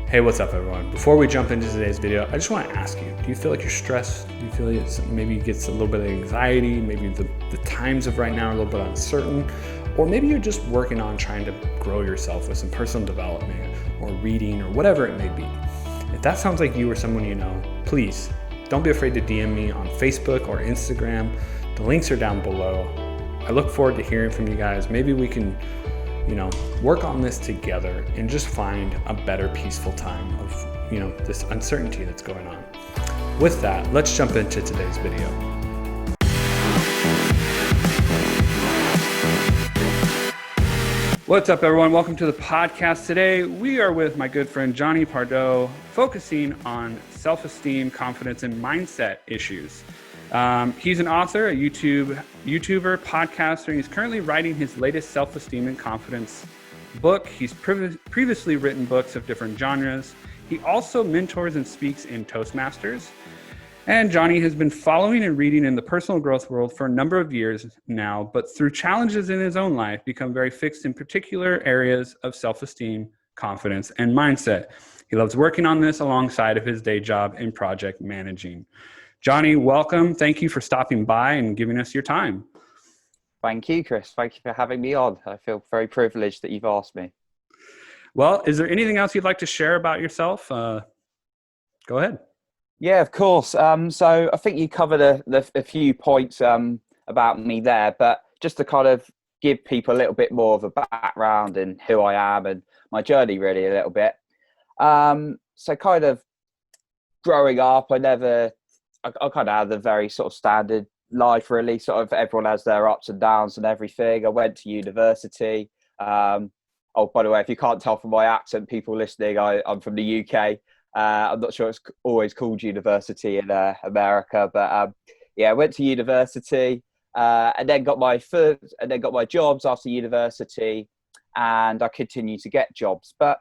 Hey, what's up everyone? Before we jump into today's video, I just want to ask you, do you feel like you're stressed? Do you feel maybe you get a little bit of anxiety? Maybe the times of right now are a little bit uncertain? Or maybe you're just working on trying to grow yourself with some personal development or reading or whatever it may be. If that sounds like you or someone you know, please don't be afraid to DM me on Facebook or Instagram. The links are down below. I look forward to hearing from you guys. Maybe we can work on this together and just find a better peaceful time of, this uncertainty that's going on. With that, let's jump into today's video. What's up everyone? Welcome to the podcast. Today, we are with my good friend, Jonny Pardoe, focusing on self-esteem, confidence, and mindset issues. He's an author, a YouTuber, podcaster, and he's currently writing his latest self-esteem and confidence book. He's previously written books of different genres. He also mentors and speaks in Toastmasters. And Jonny has been following and reading in the personal growth world for a number of years now, but through challenges in his own life, become very fixed in particular areas of self-esteem, confidence, and mindset. He loves working on this alongside of his day job in project managing. Jonny, welcome. Thank you for stopping by and giving us your time. Thank you, Chris. Thank you for having me on. I feel very privileged that you've asked me. Well, is there anything else you'd like to share about yourself? Go ahead. Yeah, of course. So I think you covered a few points about me there, but just to kind of give people a little bit more of a background in who I am and my journey really a little bit. So kind of growing up, I kind of had a very sort of standard life, really. Sort of everyone has their ups and downs and everything. I went to university. Oh, by the way, if you can't tell from my accent, people listening, I'm from the UK. I'm not sure it's always called university in America, but yeah, I went to university and then got my jobs after university, and I continued to get jobs. But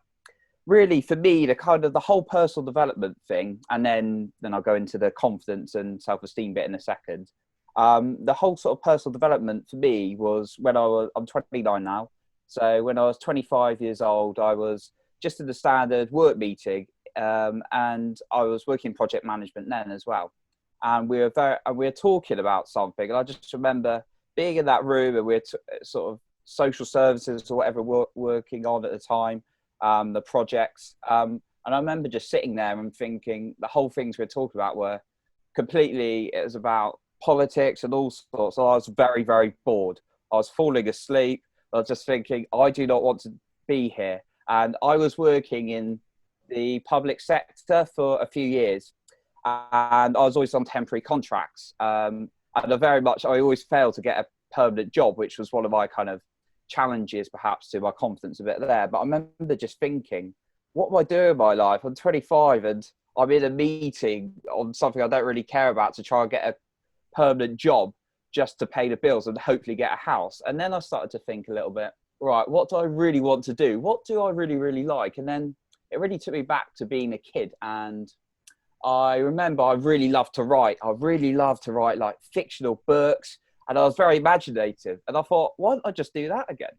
really, for me, the whole personal development thing, and then I'll go into the confidence and self-esteem bit in a second. The whole sort of personal development for me was when I'm 29 now. So when I was 25 years old, I was just in the standard work meeting, and I was working project management then as well. And we were talking about something, and I just remember being in that room, and we're sort of social services or whatever we're working on at the time. The projects. And I remember just sitting there and thinking the whole things we were talking about were it was about politics and all sorts. So I was very, very bored. I was falling asleep. I was just thinking, I do not want to be here. And I was working in the public sector for a few years. And I was always on temporary contracts. And I always failed to get a permanent job, which was one of my kind of challenges perhaps to my confidence a bit there. But I remember just thinking, what am I doing in my life? I'm 25 and I'm in a meeting on something I don't really care about to try and get a permanent job just to pay the bills and hopefully get a house. And then I started to think a little bit, right, what do I really want to do? What do I really, really like? And then it really took me back to being a kid. And I remember I really loved to write. I really loved to write like fictional books. And I was very imaginative. And I thought, why don't I just do that again?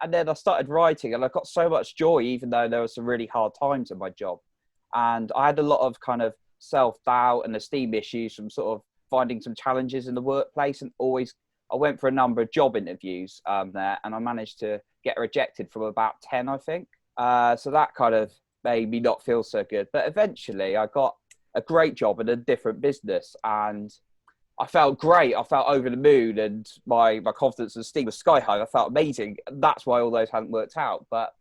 And then I started writing, and I got so much joy, even though there were some really hard times in my job. And I had a lot of kind of self-doubt and esteem issues from sort of finding some challenges in the workplace. And I went for a number of job interviews there, and I managed to get rejected from about 10, I think. So that kind of made me not feel so good. But eventually I got a great job in a different business, and I felt great. I felt over the moon, and my confidence and esteem was sky high. I felt amazing. And that's why all those hadn't worked out. But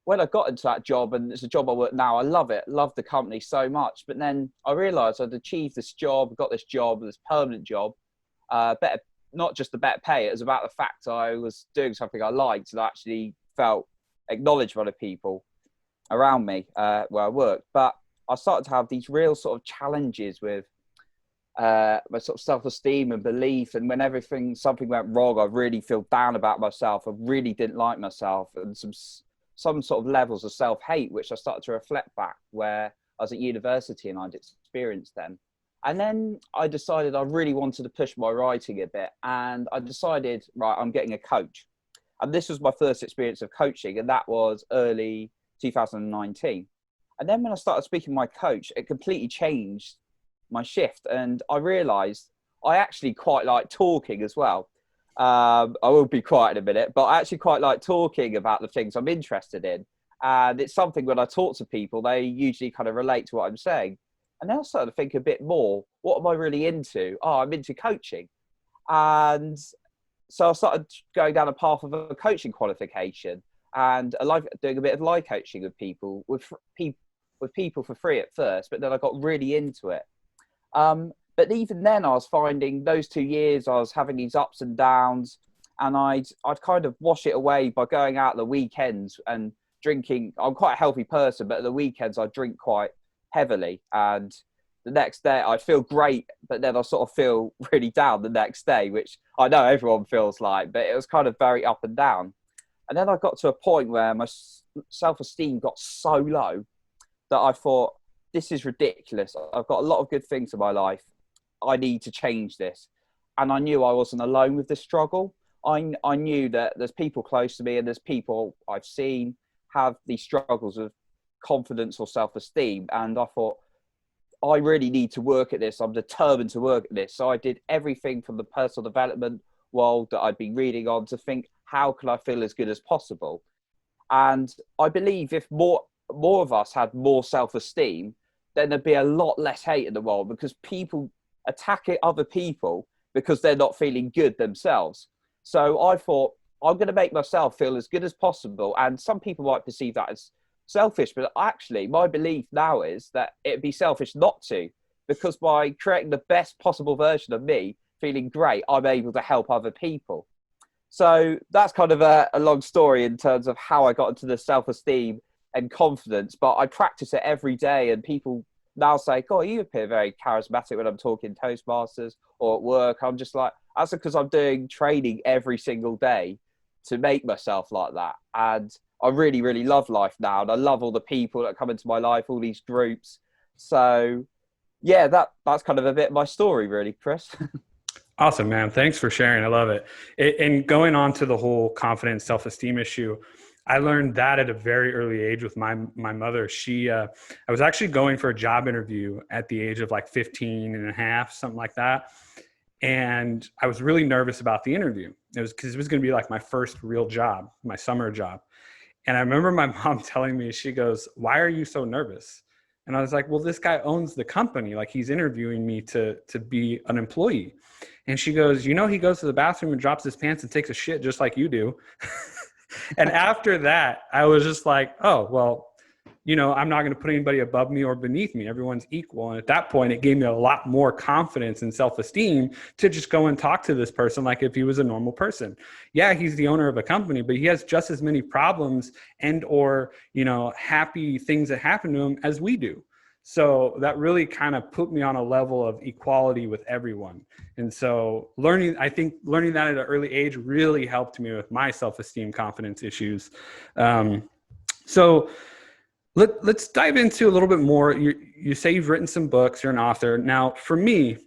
when I got into that job, and it's a job I work now, I love it. Love the company so much. But then I realised I'd achieved this job, got this permanent job, better, not just the better pay. It was about the fact I was doing something I liked and I actually felt acknowledged by the people around me where I worked. But I started to have these real sort of challenges with my sort of self-esteem and belief, and when something went wrong, I really feel down about myself. I really didn't like myself, and some sort of levels of self-hate, which I started to reflect back where I was at university and I'd experienced them. And then I decided I really wanted to push my writing a bit, and I decided, right, I'm getting a coach. And this was my first experience of coaching, and that was early 2019. And then when I started speaking to my coach, it completely changed my shift. And I realized I actually quite like talking as well. I will be quiet in a minute, but I actually quite like talking about the things I'm interested in. And it's something when I talk to people, they usually kind of relate to what I'm saying. And then I started to think a bit more, what am I really into? Oh, I'm into coaching. And so I started going down a path of a coaching qualification and doing a bit of live coaching with people, with people for free at first, but then I got really into it. But even then, I was finding those 2 years, I was having these ups and downs, and I'd kind of wash it away by going out the weekends and drinking. I'm quite a healthy person, but at the weekends I drink quite heavily, and the next day I feel great, but then I sort of feel really down the next day, which I know everyone feels like, but it was kind of very up and down. And then I got to a point where my self-esteem got so low that I thought, this is ridiculous. I've got a lot of good things in my life. I need to change this. And I knew I wasn't alone with this struggle. I knew that there's people close to me and there's people I've seen have these struggles of confidence or self-esteem. And I thought, I really need to work at this. I'm determined to work at this. So I did everything from the personal development world that I'd been reading on to think, how can I feel as good as possible? And I believe if more of us had more self-esteem, then there'd be a lot less hate in the world, because people attack other people because they're not feeling good themselves. So I thought, I'm going to make myself feel as good as possible. And some people might perceive that as selfish, but actually my belief now is that it'd be selfish not to, because by creating the best possible version of me, feeling great, I'm able to help other people. So that's kind of a long story in terms of how I got into the self-esteem and confidence, but I practice it every day, and people now say, God, you appear very charismatic when I'm talking Toastmasters or at work. I'm just like, that's because I'm doing training every single day to make myself like that. And I really, really love life now. And I love all the people that come into my life, all these groups. So yeah, that's kind of a bit of my story, really, Chris. Awesome, man. Thanks for sharing. I love it. And going on to the whole confidence, self-esteem issue, I learned that at a very early age with my mother. I was actually going for a job interview at the age of like 15 and a half, something like that. And I was really nervous about the interview. It was because it was going to be like my first real job, my summer job. And I remember my mom telling me, she goes, "Why are you so nervous?" And I was like, "Well, this guy owns the company. Like, he's interviewing me to be an employee." And she goes, "You know, he goes to the bathroom and drops his pants and takes a shit just like you do." And after that, I was just like, oh, well, I'm not going to put anybody above me or beneath me. Everyone's equal. And at that point, it gave me a lot more confidence and self-esteem to just go and talk to this person like if he was a normal person. Yeah, he's the owner of a company, but he has just as many problems and or, happy things that happen to him as we do. So that really kind of put me on a level of equality with everyone. And so I think learning that at an early age really helped me with my self-esteem, confidence issues. So let's dive into a little bit more. You say you've written some books, you're an author. Now, for me,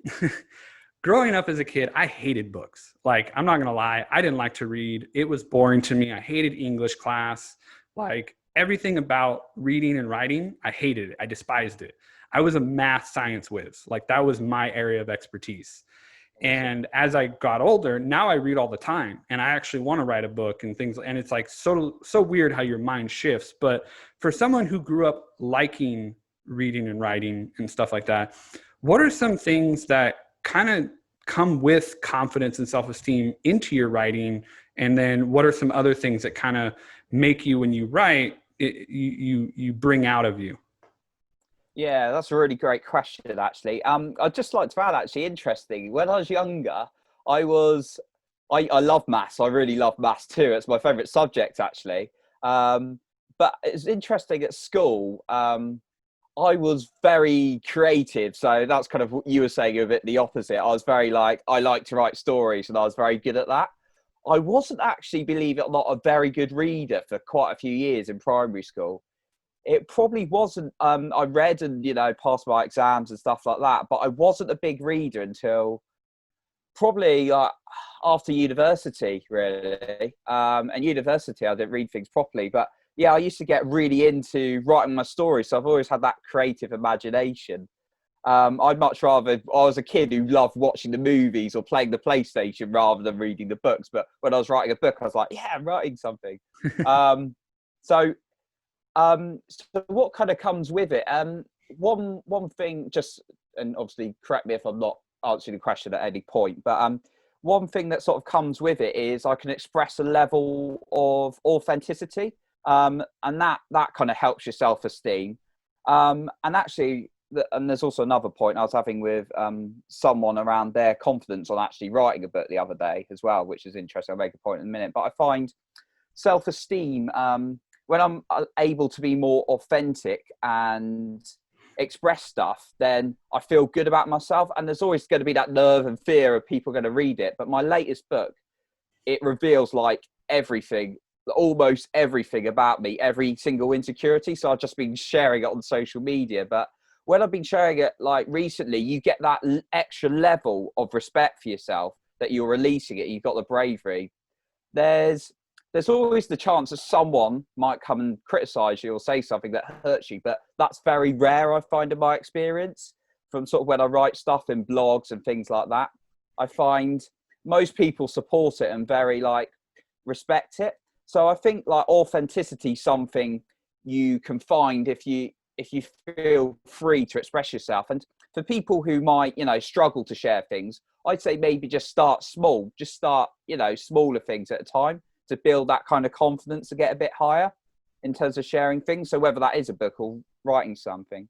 growing up as a kid, I hated books. Like, I'm not going to lie, I didn't like to read. It was boring to me. I hated English class. Like, everything about reading and writing, I hated it. I despised it. I was a math science whiz. Like, that was my area of expertise. And as I got older, now I read all the time, and I actually want to write a book and things. And it's like so weird how your mind shifts. But for someone who grew up liking reading and writing and stuff like that, what are some things that kind of come with confidence and self-esteem into your writing? And then what are some other things that kind of make you, when you write, you bring out of you? Yeah, that's a really great question, actually. I'd just like to add, actually, interesting. When I was younger, I love maths. I really love maths too. It's my favorite subject, actually. But it's interesting at school. I was very creative. So that's kind of what you were saying, a bit the opposite. I was very I like to write stories, and I was very good at that. I wasn't actually, believe it or not, a very good reader for quite a few years in primary school. It probably wasn't, I read and, passed my exams and stuff like that, but I wasn't a big reader until probably after university, really. And university, I didn't read things properly, but yeah, I used to get really into writing my stories. So I've always had that creative imagination. I'd much rather, I was a kid who loved watching the movies or playing the PlayStation rather than reading the books. But when I was writing a book, I was like, yeah, I'm writing something. um, so, so what kind of comes with it? One thing, just, and obviously correct me if I'm not answering the question at any point, but one thing that sort of comes with it is I can express a level of authenticity, and that kind of helps your self-esteem. And actually, and there's also another point I was having with someone around their confidence on actually writing a book the other day as well, which is interesting. I'll make a point in a minute, but I find self-esteem, when I'm able to be more authentic and express stuff, then I feel good about myself. And there's always going to be that nerve and fear of people going to read it. But my latest book, it reveals like everything, almost everything about me, every single insecurity. So I've just been sharing it on social media. But when I've been sharing it like recently, you get that extra level of respect for yourself that you're releasing it. You've got the bravery. There's always the chance that someone might come and criticize you or say something that hurts you, but that's very rare, I find, in my experience, from sort of when I write stuff in blogs and things like that. I find most people support it and very like respect it. So I think like authenticity is something you can find if you feel free to express yourself. And for people who might, struggle to share things, I'd say maybe just start small, just start, smaller things at a time, to build that kind of confidence to get a bit higher in terms of sharing things. So whether that is a book or writing something.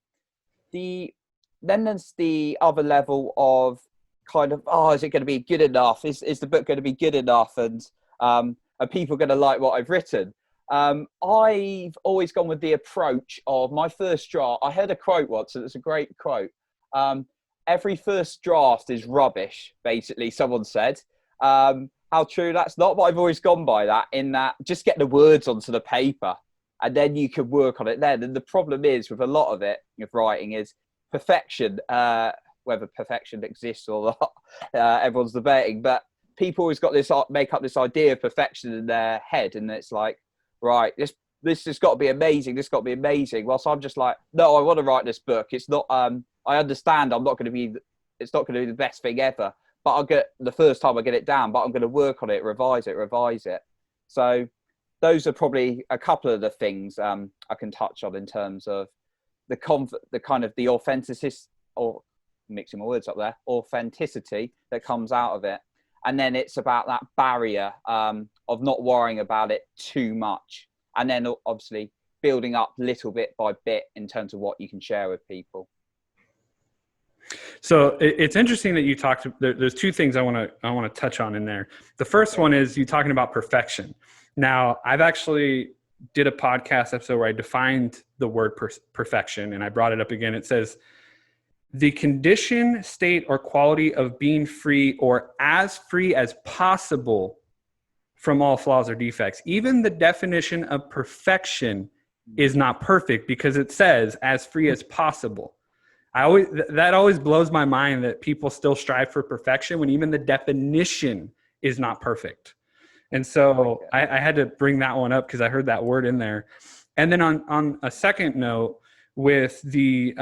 Then there's the other level of kind of, is it going to be good enough? Is the book going to be good enough? And are people going to like what I've written? I've always gone with the approach of my first draft. I heard a quote once, and it's a great quote. Every first draft is rubbish, basically, someone said. How true that's not, but I've always gone by that, in that just get the words onto the paper and then you can work on it then. And the problem is with a lot of it, with writing, is perfection, whether perfection exists or not, everyone's debating, but people always got this, make up this idea of perfection in their head. And it's like, right, this has got to be amazing. This got to be amazing. Whilst I'm just like, no, I want to write this book. It's not, I understand it's not going to be the best thing ever. But I'll get the first time I get it down, but I'm going to work on it, revise it. So those are probably a couple of the things I can touch on in terms of the kind of the authenticity, or mixing my words up there, authenticity that comes out of it. And then it's about that barrier of not worrying about it too much. And then obviously building up little bit by bit in terms of what you can share with people. So it's interesting that you talked. There's two things I want to touch on in there. The first one is you talking about perfection. Now, I've actually did a podcast episode where I defined the word perfection, and I brought it up again. It says the condition, state, or quality of being free or as free as possible from all flaws or defects. Even the definition of perfection is not perfect because it says as free as possible. That always blows my mind that people still strive for perfection when even the definition is not perfect. And so I had to bring that one up because I heard that word in there. And then on a second note, with the,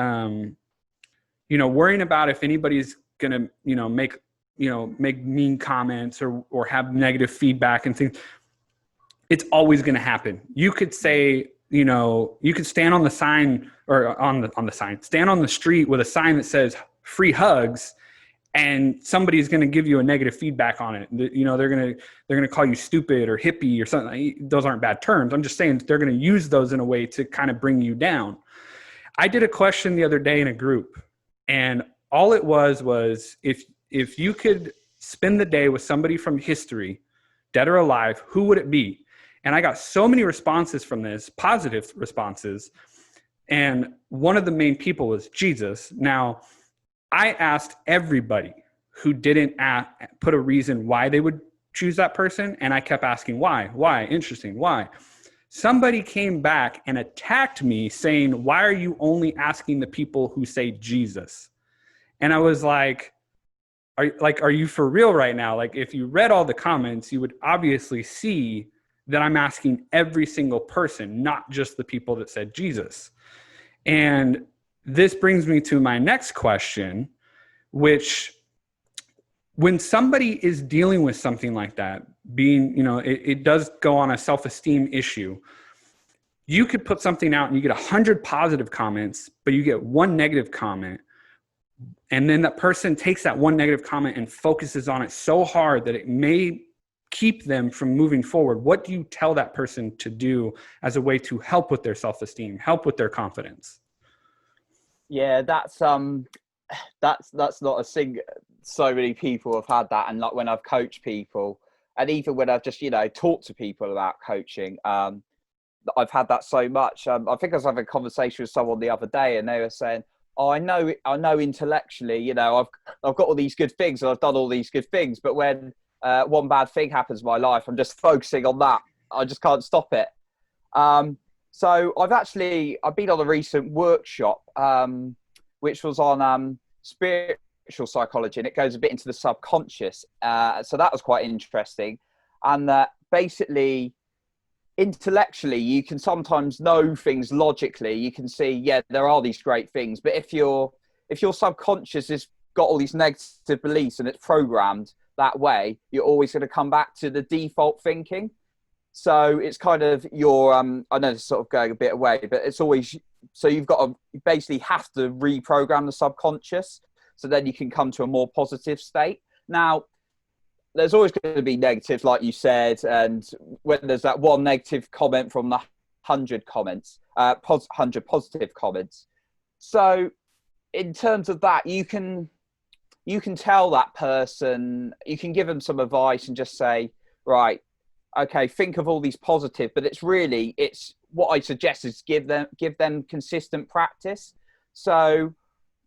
worrying about if anybody's going to, make mean comments or have negative feedback and things, it's always going to happen. You could say, you could stand on the sign or on the sign, stand on the street with a sign that says free hugs, and somebody's going to give you a negative feedback on it. They're going to call you stupid or hippie or something. Those aren't bad terms. I'm just saying they're going to use those in a way to kind of bring you down. I did a question the other day in a group, and all it was if you could spend the day with somebody from history, dead or alive, who would it be? And I got so many responses from this, positive responses. And one of the main people was Jesus. Now, I asked everybody who didn't put a reason why they would choose that person. And I kept asking, why? Interesting. Why? Somebody came back and attacked me saying, why are you only asking the people who say Jesus? And I was like, are you for real right now? Like, if you read all the comments, you would obviously see that I'm asking every single person, not just the people that said Jesus. And this brings me to my next question, which, when somebody is dealing with something like that, being, it does go on a self-esteem issue. You could put something out and you get 100 positive comments, but you get one negative comment. And then that person takes that one negative comment and focuses on it so hard that it may keep them from moving forward. What do you tell that person to do as a way to help with their self-esteem, help with their confidence? Yeah, that's not a thing. So many people have had that, and like when I've coached people, and even when I've just talked to people about coaching, I've had that so much. I think I was having a conversation with someone the other day, and they were saying, "Oh, I know intellectually, I've got all these good things, and I've done all these good things, but when one bad thing happens in my life, I'm just focusing on that. I just can't stop it." So I've been on a recent workshop, which was on spiritual psychology, and it goes a bit into the subconscious. So that was quite interesting. And basically, intellectually, you can sometimes know things logically. You can see, yeah, there are these great things. But if your subconscious has got all these negative beliefs and it's programmed that way, you're always going to come back to the default thinking. So it's kind of your, I know this is sort of going a bit away, but it's always, so you basically have to reprogram the subconscious so then you can come to a more positive state. Now, there's always going to be negatives, like you said, and when there's that one negative comment from the 100 comments, 100 positive comments. So in terms of that, you can tell that person, you can give them some advice and just say, right, okay, think of all these positive, but it's what I suggest is give them consistent practice. So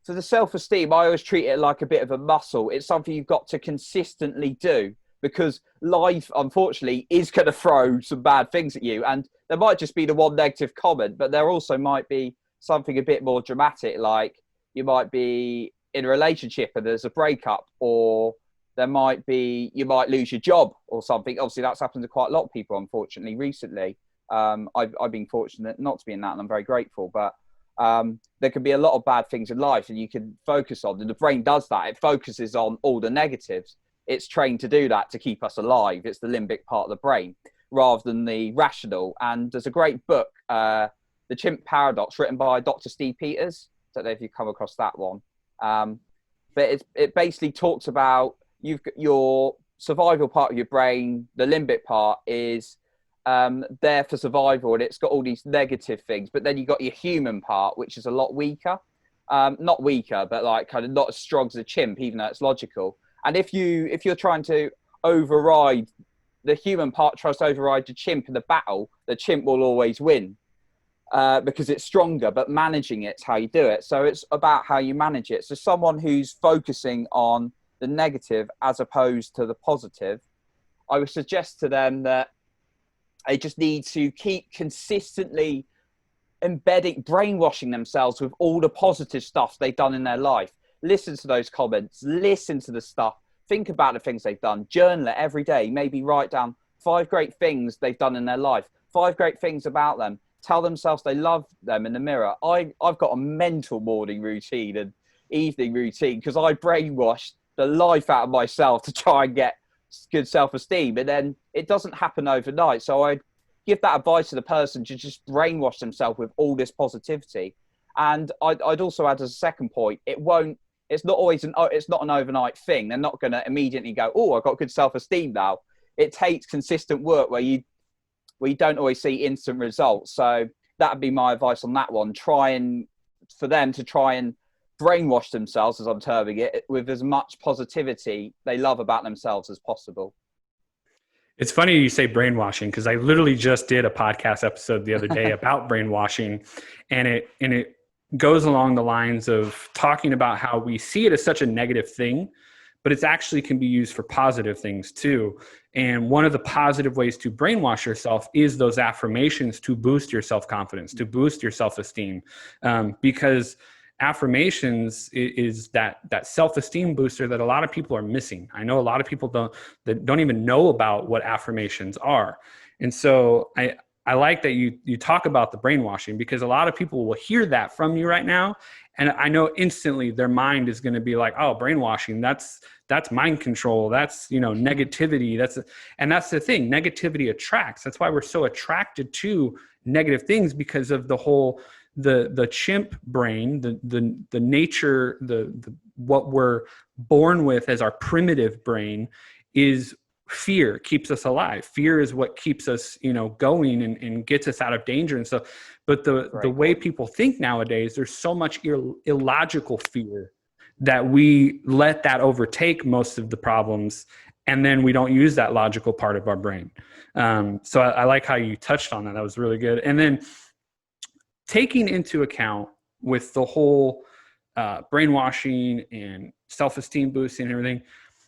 for the self-esteem, I always treat it like a bit of a muscle. It's something you've got to consistently do, because life, unfortunately, is going to throw some bad things at you. And there might just be the one negative comment, but there also might be something a bit more dramatic, like you might be in a relationship and there's a breakup, or you might lose your job or something. Obviously, that's happened to quite a lot of people, unfortunately, recently. I've been fortunate not to be in that, and I'm very grateful. But there can be a lot of bad things in life, and you can focus on, and the brain does that. It focuses on all the negatives. It's trained to do that to keep us alive. It's the limbic part of the brain rather than the rational. And there's a great book, The Chimp Paradox, written by Dr. Steve Peters. I don't know if you've come across that one. But it basically talks about your survival part of your brain, the limbic part, is there for survival, and it's got all these negative things. But then you got your human part, which is a lot weaker. Not weaker, but like kind of not as strong as a chimp, even though it's logical. And if you're trying to override the human part, tries to override the chimp in the battle, the chimp will always win because it's stronger. But managing it's how you do it. So it's about how you manage it. So someone who's focusing on the negative as opposed to the positive, I would suggest to them that they just need to keep consistently brainwashing themselves with all the positive stuff they've done in their life. Listen to those comments, listen to the stuff, think about the things they've done, journal it every day, maybe write down 5 great things they've done in their life, 5 great things about them, tell themselves they love them in the mirror. I've got a mental morning routine and evening routine because I brainwashed the life out of myself to try and get good self-esteem, and then it doesn't happen overnight. So I give that advice to the person to just brainwash themselves with all this positivity. And I'd also add as a second point, it's not an overnight thing. They're not going to immediately go, oh, I've got good self-esteem now. It takes consistent work where you don't always see instant results. So that would be my advice on that one. For them to try and brainwash themselves, as I'm terming it, with as much positivity they love about themselves as possible. It's funny you say brainwashing, because I literally just did a podcast episode the other day about brainwashing, and it goes along the lines of talking about how we see it as such a negative thing, but it actually can be used for positive things too. And one of the positive ways to brainwash yourself is those affirmations to boost your self-confidence, to boost your self-esteem, because affirmations is that self-esteem booster that a lot of people are missing. I know a lot of people don't even know about what affirmations are. And so I like that you talk about the brainwashing, because a lot of people will hear that from you right now. And I know instantly their mind is going to be like, oh, brainwashing, that's mind control. That's, negativity. And that's the thing. Negativity attracts. That's why we're so attracted to negative things, because of the whole, the chimp brain, the nature, the what we're born with as our primitive brain is fear. Keeps us alive. Fear is what keeps us, going and gets us out of danger. And so, but the way people think nowadays, there's so much illogical fear that we let that overtake most of the problems. And then we don't use that logical part of our brain. So I like how you touched on that. That was really good. And then taking into account with the whole brainwashing and self-esteem boosting and everything,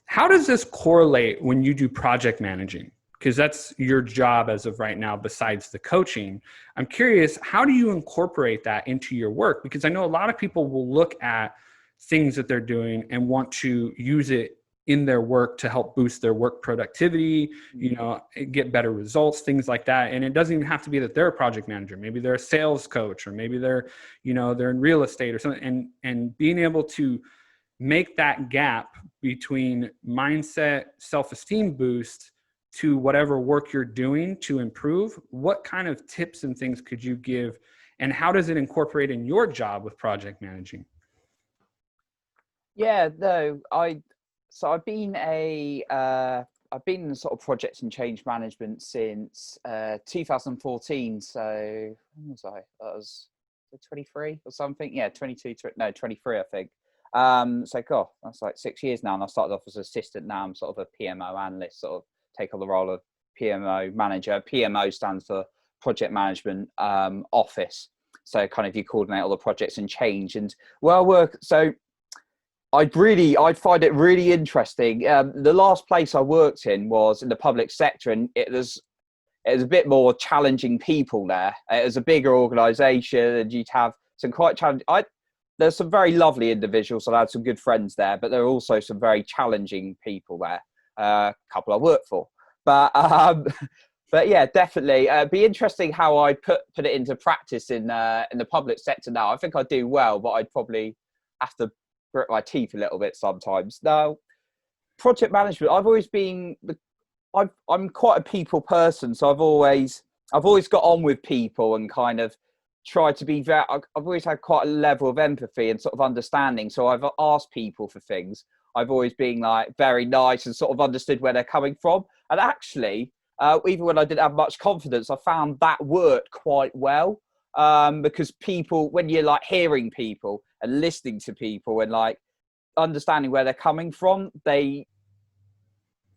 how does this correlate when you do project managing? Because that's your job as of right now, besides the coaching. I'm curious, how do you incorporate that into your work? Because I know a lot of people will look at things that they're doing and want to use it in their work to help boost their work productivity, get better results, things like that. And it doesn't even have to be that they're a project manager. Maybe they're a sales coach, or maybe they're in real estate or something. And being able to make that gap between mindset, self-esteem boost to whatever work you're doing to improve, what kind of tips and things could you give? And how does it incorporate in your job with project managing? Yeah, no, I've been I've been in sort of projects and change management since 2014. So when was I? That was 23 or something. Yeah, 23, I think. So God, that's like 6 years now. And I started off as an assistant. Now I'm sort of a PMO analyst, sort of take on the role of PMO manager. PMO stands for Project Management Office. So kind of you coordinate all the projects and change and work. So I'd find it really interesting. The last place I worked in was in the public sector, and it was a bit more challenging people there. It was a bigger organisation, and you'd have some quite challenging. There's some very lovely individuals. I had some good friends there, but there are also some very challenging people there. A couple I worked for, but yeah, definitely. It'd be interesting how I put it into practice in the public sector now. I think I do well, but I'd probably have to grit my teeth a little bit sometimes. Now, project management, I'm quite a people person, so I've always got on with people and kind of tried to be I've always had quite a level of empathy and sort of understanding. So I've asked people for things. I've always been like very nice and sort of understood where they're coming from. And actually, even when I didn't have much confidence, I found that worked quite well. Because people, when you're like hearing people and listening to people and like understanding where they're coming from, they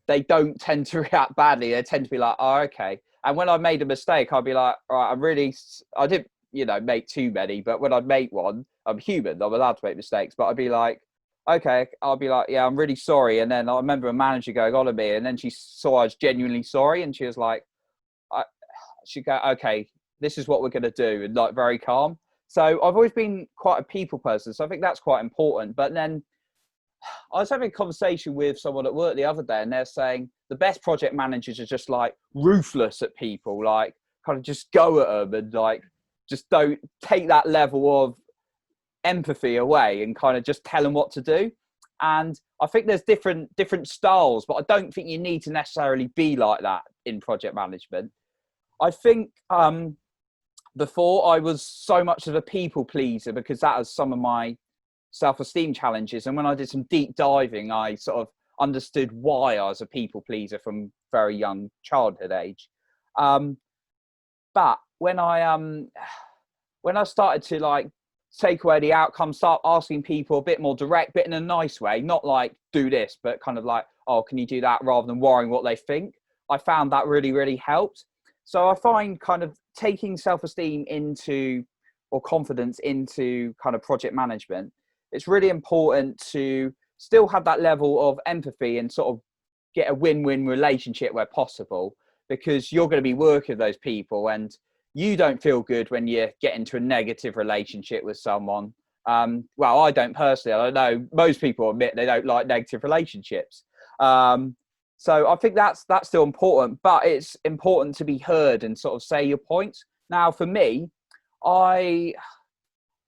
don't tend to react badly. They tend to be like, oh, okay. And when I made a mistake, I'd be like, all right, I didn't, make too many, but when I'd make one, I'm human, I'm allowed to make mistakes, but I'd be like, okay, I'll be like, yeah, I'm really sorry. And then I remember a manager going on at me, and then she saw I was genuinely sorry, and she was like, she'd go, okay, this is what we're going to do, and like very calm. So I've always been quite a people person, so I think that's quite important. But then I was having a conversation with someone at work the other day, and they're saying the best project managers are just like ruthless at people, like kind of just go at them and like just don't take that level of empathy away and kind of just tell them what to do. And I think there's different styles, but I don't think you need to necessarily be like that in project management. I think before I was so much of a people pleaser because that was some of my self-esteem challenges. And when I did some deep diving, I sort of understood why I was a people pleaser from very young childhood age. But when I started to like take away the outcome, start asking people a bit more direct, but in a nice way, not like do this, but kind of like, oh, can you do that, rather than worrying what they think. I found that really, really helped. So I find kind of taking self-esteem into, or confidence into kind of project management, it's really important to still have that level of empathy and sort of get a win-win relationship where possible, because you're going to be working with those people and you don't feel good when you get into a negative relationship with someone. Well, I don't personally. I don't know. Most people admit they don't like negative relationships. So So I think that's still important, but it's important to be heard and sort of say your points. Now, for me, I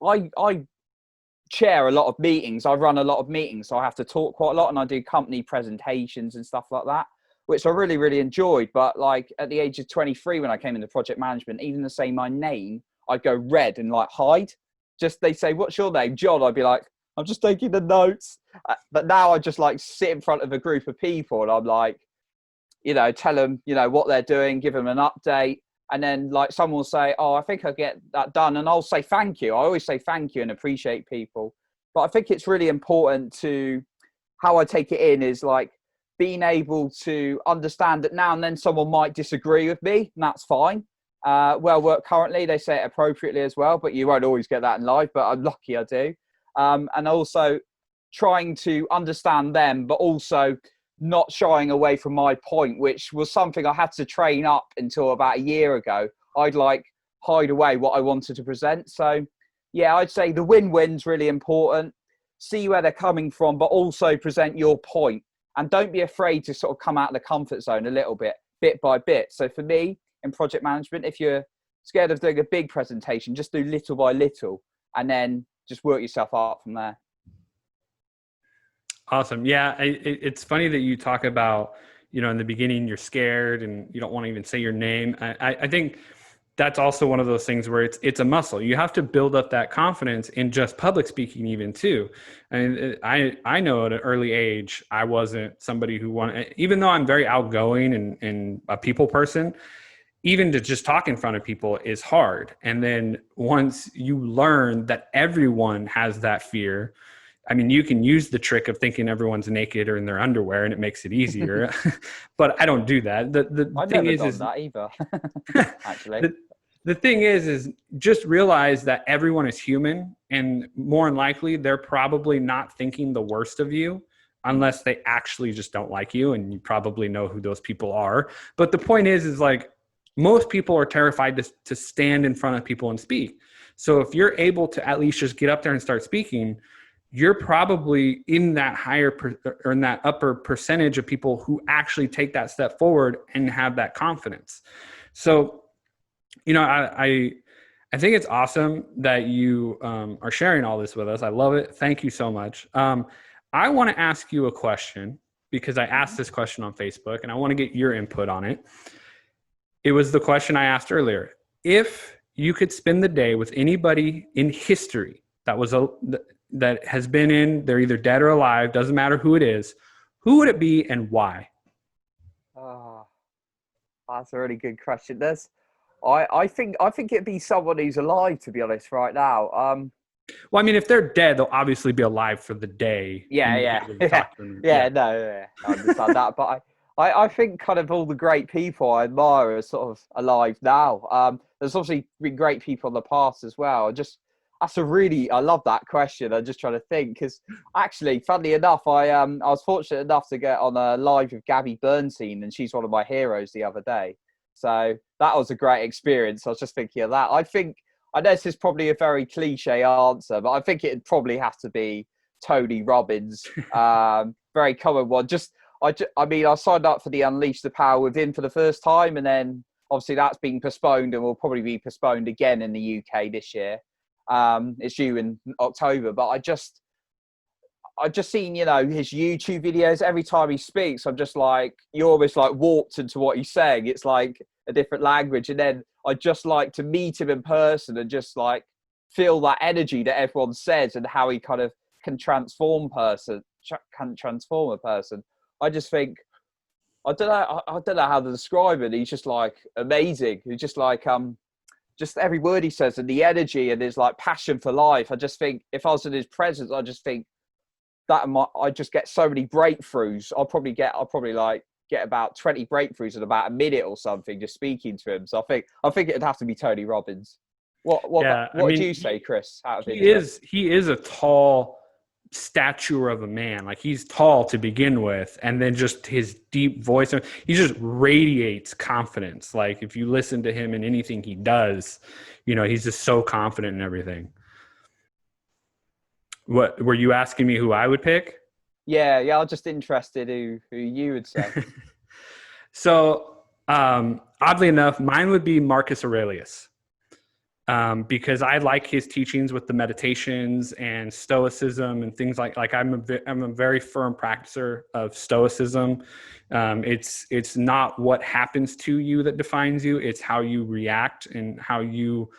I chair a lot of meetings. I run a lot of meetings, so I have to talk quite a lot, and I do company presentations and stuff like that, which I really, really enjoyed. But like at the age of 23, when I came into project management, even to say my name, I'd go red and like hide. Just they say, "What's your name, John?" I'd be like, "I'm just taking the notes." But now I just like sit in front of a group of people, and I'm like, tell them, what they're doing, give them an update. And then like someone will say, "Oh, I think I'll get that done." And I'll say, "Thank you." I always say thank you and appreciate people. But I think it's really important to how I take it in is like being able to understand that now and then someone might disagree with me, and that's fine. Work currently, they say it appropriately as well, but you won't always get that in life, but I'm lucky I do. And also trying to understand them, but also not shying away from my point, which was something I had to train up until about a year ago. I'd like hide away what I wanted to present. So yeah, I'd say the win-win's really important. See where they're coming from, but also present your point. And don't be afraid to sort of come out of the comfort zone a little bit by bit. So for me, in project management, if you're scared of doing a big presentation, just do little by little and then just work yourself up from there. Awesome. Yeah. It's funny that you talk about, in the beginning, you're scared and you don't want to even say your name. I think that's also one of those things where it's a muscle. You have to build up that confidence in just public speaking even too. And I know at an early age, I wasn't somebody who wanted, even though I'm very outgoing and a people person, even to just talk in front of people is hard. And then once you learn that everyone has that fear, I mean, you can use the trick of thinking everyone's naked or in their underwear and it makes it easier. But I don't do that. The I've thing never is done that either, actually. the thing is just realize that everyone is human, and more than likely, they're probably not thinking the worst of you unless they actually just don't like you. And you probably know who those people are. But the point is like most people are terrified to stand in front of people and speak. So if you're able to at least just get up there and start speaking, you're probably in that or in that upper percentage of people who actually take that step forward and have that confidence. So, I think it's awesome that you are sharing all this with us. I love it. Thank you so much. I want to ask you a question because I asked this question on Facebook and I want to get your input on it. It was the question I asked earlier. If you could spend the day with anybody in history that has been they're either dead or alive, doesn't matter who it is, who would it be and why? Oh, that's a really good question. I think it'd be someone who's alive, to be honest, right now. Well, I mean, if they're dead, they'll obviously be alive for the day. Yeah. No, I understand that. But I think kind of all the great people I admire are sort of alive now. There's obviously been great people in the past as well. I love that question. I'm just trying to think because actually, funnily enough, I was fortunate enough to get on a live with Gabby Bernstein, and she's one of my heroes the other day. So that was a great experience. I was just thinking of that. I know this is probably a very cliche answer, but I think it'd probably have to be Tony Robbins. Very common one. I signed up for the Unleash the Power Within for the first time, and then obviously that's been postponed and will probably be postponed again in the UK this year. It's due in October, but I just seen, his YouTube videos. Every time he speaks, I'm just like, you're almost like warped into what he's saying. It's like a different language. And then I just like to meet him in person and just like feel that energy that everyone says and how he kind of can transform a person. I just think, I don't know how to describe it. He's just like amazing. He's just like, just every word he says and the energy and his like passion for life. I just think if I was in his presence, I just think I just get so many breakthroughs. I'll probably get about 20 breakthroughs in about a minute or something just speaking to him. So I think it'd have to be Tony Robbins. What do you say, Chris? He is a tall stature of a man. Like he's tall to begin with, and then just his deep voice, he just radiates confidence. Like if you listen to him in anything he does, he's just so confident in everything. What were you asking me who I would pick? Yeah, I'm just interested who you would say. So, oddly enough, mine would be Marcus Aurelius. Because I like his teachings with the meditations and stoicism and things like I'm a very firm practicer of stoicism. It's not what happens to you that defines you. It's how you react and how you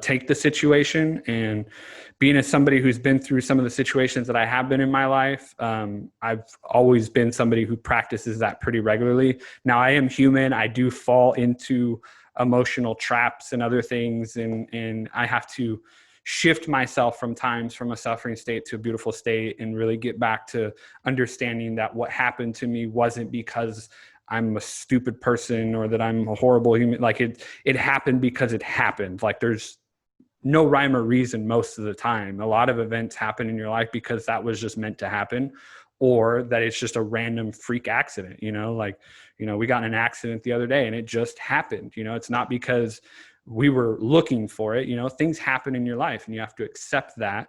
take the situation. And being as somebody who's been through some of the situations that I have been in my life, I've always been somebody who practices that pretty regularly. Now I am human. I do fall into emotional traps and other things, and I have to shift myself from times from a suffering state to a beautiful state and really get back to understanding that what happened to me wasn't because I'm a stupid person or that I'm a horrible human. Like it happened because it happened. Like there's no rhyme or reason most of the time. A lot of events happen in your life because that was just meant to happen, or that it's just a random freak accident, we got in an accident the other day and it just happened. It's not because we were looking for it. Things happen in your life and you have to accept that,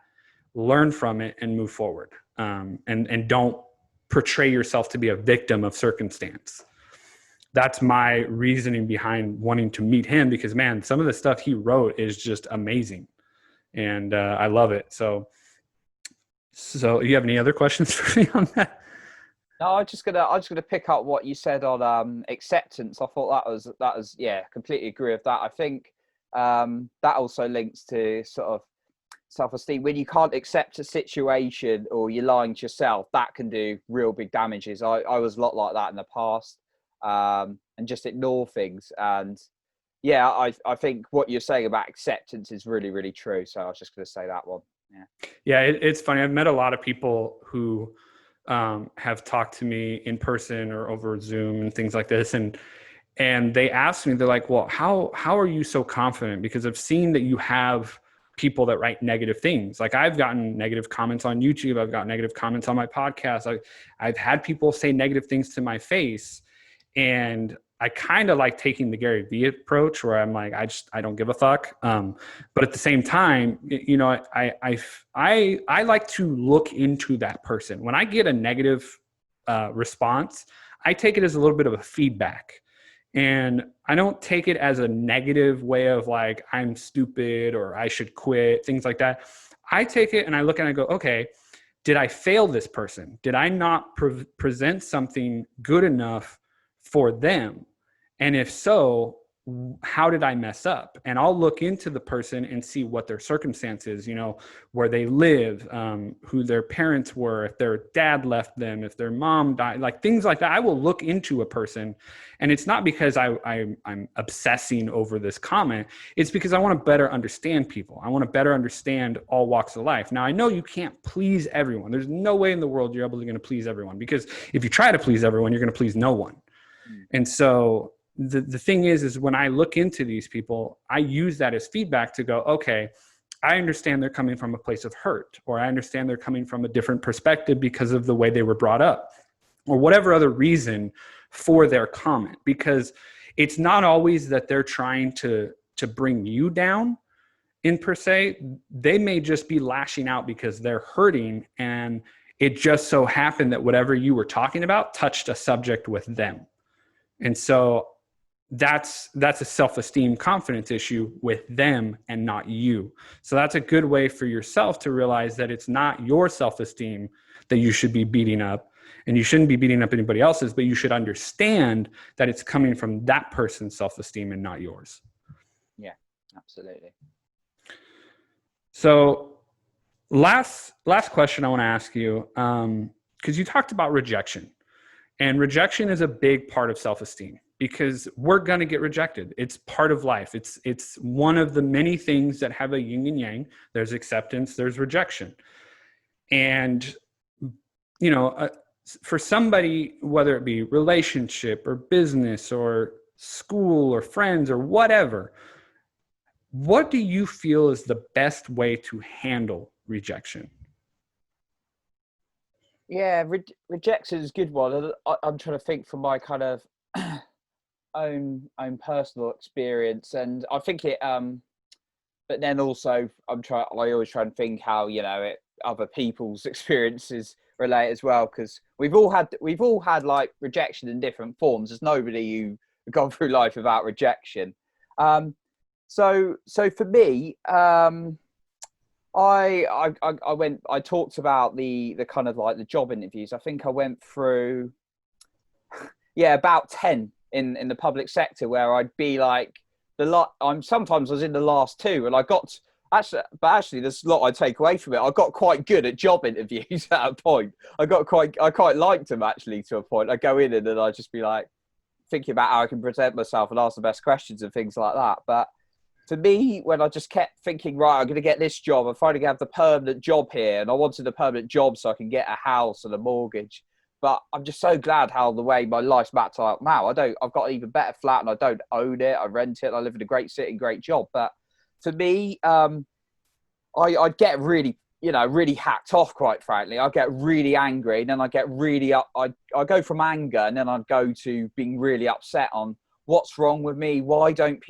learn from it, and move forward. And don't portray yourself to be a victim of circumstance. That's my reasoning behind wanting to meet him, because man, some of the stuff he wrote is just amazing. And I love it. So you have any other questions for me on that? No, I'm just gonna pick up what you said on acceptance. I thought that was yeah, completely agree with that. I think that also links to sort of self-esteem. When you can't accept a situation or you're lying to yourself, that can do real big damages. I was a lot like that in the past, and just ignore things. And yeah, I think what you're saying about acceptance is really, really true. So I was just going to say that one. Yeah, it's funny. I've met a lot of people who have talked to me in person or over Zoom and things like this, and they ask me, they're like, "Well, how are you so confident?" Because I've seen that you have people that write negative things. Like I've gotten negative comments on YouTube. I've got negative comments on my podcast. I've had people say negative things to my face, and I kind of like taking the Gary Vee approach where I'm like, I don't give a fuck. But at the same time, I like to look into that person. When I get a negative response, I take it as a little bit of a feedback. And I don't take it as a negative way of like, I'm stupid or I should quit, things like that. I take it and I look at it and go, okay, did I fail this person? Did I not present something good enough for them? And if so, how did I mess up? And I'll look into the person and see what their circumstances, where they live, who their parents were, if their dad left them, if their mom died, like things like that. I will look into a person. And it's not because I'm obsessing over this comment. It's because I want to better understand people. I want to better understand all walks of life. Now, I know you can't please everyone. There's no way in the world you're able to please everyone, because if you try to please everyone, you're going to please no one. And so the thing is when I look into these people, I use that as feedback to go, okay, I understand they're coming from a place of hurt, or I understand they're coming from a different perspective because of the way they were brought up, or whatever other reason for their comment. Because it's not always that they're trying to bring you down in per se. They may just be lashing out because they're hurting, and it just so happened that whatever you were talking about touched a subject with them. And so that's a self-esteem confidence issue with them and not you. So that's a good way for yourself to realize that it's not your self-esteem that you should be beating up, and you shouldn't be beating up anybody else's, but you should understand that it's coming from that person's self-esteem and not yours. Yeah, absolutely. So last question I want to ask you, because you talked about rejection, and rejection is a big part of self-esteem, because we're going to get rejected. It's part of life. It's one of the many things that have a yin and yang. There's acceptance, there's rejection. And, for somebody, whether it be relationship or business or school or friends or whatever, what do you feel is the best way to handle rejection? Yeah, rejection is a good one. I'm trying to think from my kind of own personal experience, and I think it. But then also, I always try and think how other people's experiences relate as well, because we've all had like rejection in different forms. There's nobody who gone through life without rejection. So for me, I talked about the kind of like the job interviews. I think I went through, about 10 in the public sector, where I'd be like sometimes I was in the last two, and I got actually there's a lot I take away from it. I got quite good at job interviews at a point. I quite liked them actually, to a point. I go in and then I'd just be like thinking about how I can present myself and ask the best questions and things like that. But for me, when I just kept thinking, right, I'm going to get this job, I'm finally going to have the permanent job here, and I wanted a permanent job so I can get a house and a mortgage. But I'm just so glad how the way my life's mapped out now. I've got an even better flat, and I don't own it. I rent it. I live in a great city, great job. But for me, I'd get really, really hacked off, quite frankly. I'd get really angry, and then I'd get really up. I go from anger, and then I'd go to being really upset on what's wrong with me. Why don't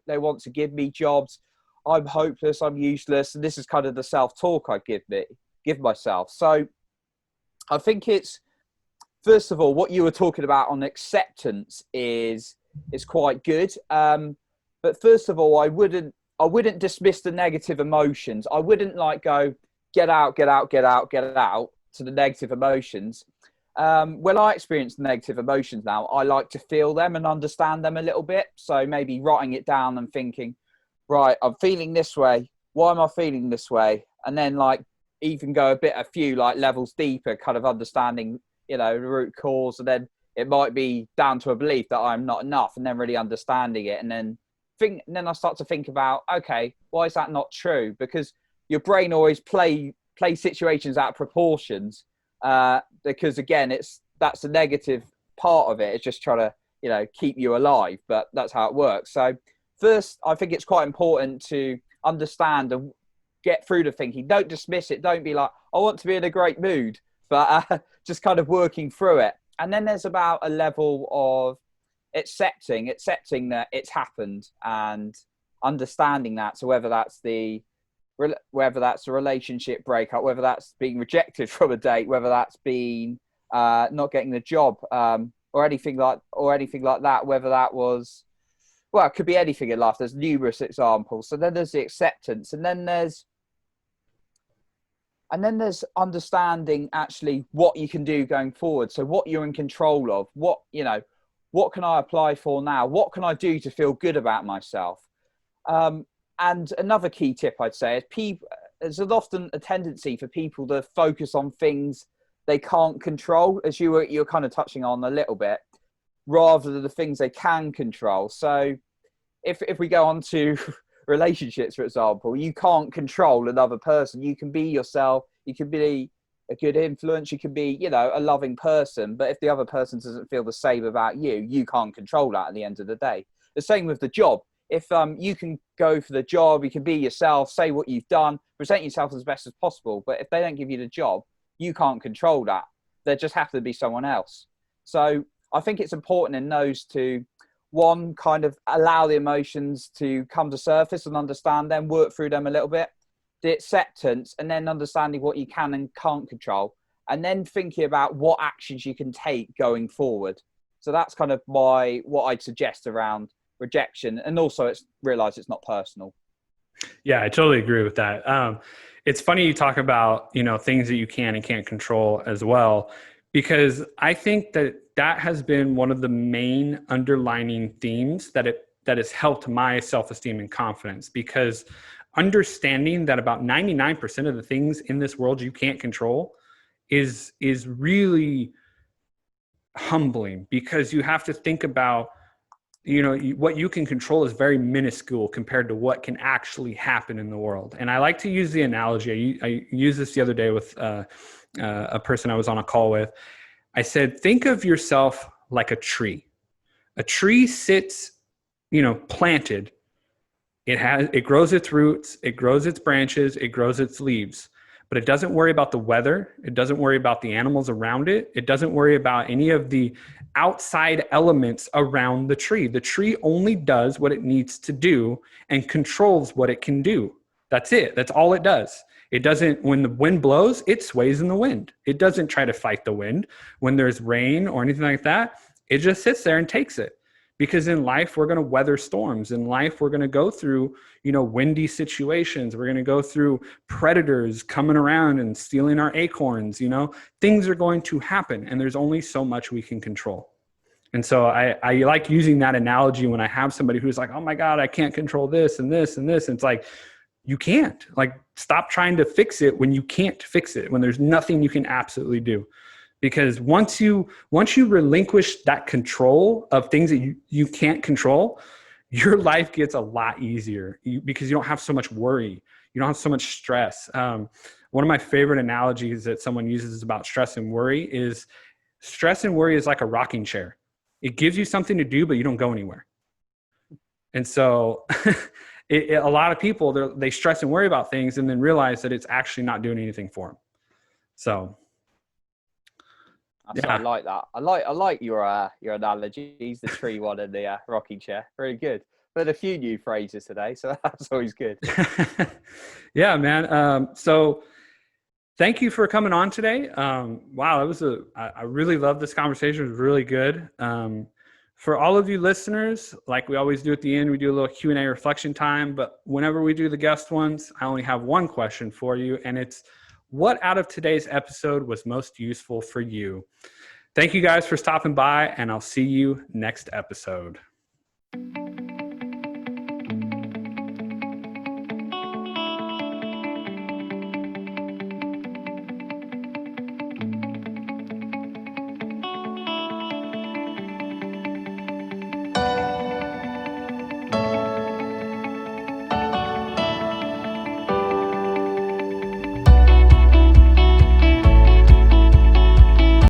they want to give me jobs? I'm hopeless. I'm useless. And this is kind of the self-talk I give myself. So I think it's, first of all, what you were talking about on acceptance is quite good. But first of all, I wouldn't dismiss the negative emotions. I wouldn't like go, get out to the negative emotions. When I experience negative emotions now, I like to feel them and understand them a little bit. So maybe writing it down and thinking, right, I'm feeling this way. Why am I feeling this way? And then like even go a few like levels deeper, kind of understanding, the root cause. And then it might be down to a belief that I'm not enough, and then really understanding it. And then I start to think about, okay, why is that not true? Because your brain always play situations out of proportions. Because again, that's the negative part of it. It's just trying to, keep you alive, but that's how it works. So first, I think it's quite important to understand and get through the thinking. Don't dismiss it. Don't be like, I want to be in a great mood, but just kind of working through it. And then there's about a level of accepting that it's happened and understanding that. So whether that's a relationship breakup, whether that's being rejected from a date, whether that's been not getting the job, or anything like that, whether that was, well, it could be anything in life. There's numerous examples. So then there's the acceptance, and then there's understanding actually what you can do going forward. So what you're in control of, what can I apply for now? What can I do to feel good about myself? And another key tip I'd say is there's often a tendency for people to focus on things they can't control, as you're kind of touching on a little bit, rather than the things they can control. So if we go on to relationships, for example, you can't control another person. You can be yourself. You can be a good influence. You can be, a loving person. But if the other person doesn't feel the same about you, you can't control that at the end of the day. The same with the job. If you can go for the job, you can be yourself, say what you've done, present yourself as best as possible. But if they don't give you the job, you can't control that. There just have to be someone else. So I think it's important in those to, one, kind of allow the emotions to come to surface and understand them, work through them a little bit. The acceptance, and then understanding what you can and can't control, and then thinking about what actions you can take going forward. So that's kind of what I'd suggest around rejection, and also realize it's not personal. Yeah, I totally agree with that. It's funny you talk about, things that you can and can't control as well, because I think that has been one of the main underlining themes that has helped my self-esteem and confidence, because understanding that about 99% of the things in this world you can't control is really humbling, because you have to think about, what you can control is very minuscule compared to what can actually happen in the world. And I like to use the analogy. I used this the other day with a person I was on a call with. I said, think of yourself like a tree. A tree sits, planted. It grows its roots, it grows its branches, it grows its leaves, but it doesn't worry about the weather. It doesn't worry about the animals around it. It doesn't worry about any of the outside elements around the tree. The tree only does what it needs to do and controls what it can do. That's it. That's all it does. It doesn't, when the wind blows, it sways in the wind. It doesn't try to fight the wind. When there's rain or anything like that, it just sits there and takes it. Because in life, we're going to weather storms. In life, we're going to go through, windy situations. We're going to go through predators coming around and stealing our acorns. Things are going to happen, and there's only so much we can control. And so I like using that analogy when I have somebody who's like, oh my God, I can't control this and this and this. And it's like, you can't. Like, stop trying to fix it when you can't fix it, when there's nothing you can absolutely do. Because once you relinquish that control of things that you can't control, your life gets a lot easier because you don't have so much worry. You don't have so much stress. One of my favorite analogies that someone uses about stress and worry is stress and worry is like a rocking chair. It gives you something to do, but you don't go anywhere. And so a lot of people, they stress and worry about things and then realize that it's actually not doing anything for them. So... yeah. I like that. I like your analogies, the tree one and the rocking chair. Very good. But a few new phrases today, so that's always good. Yeah, man. So thank you for coming on today. Wow, I really love this conversation. It was really good. For all of you listeners, like we always do at the end, we do a little Q&A reflection time. But whenever we do the guest ones, I only have one question for you, and it's, what out of today's episode was most useful for you? Thank you guys for stopping by, and I'll see you next episode.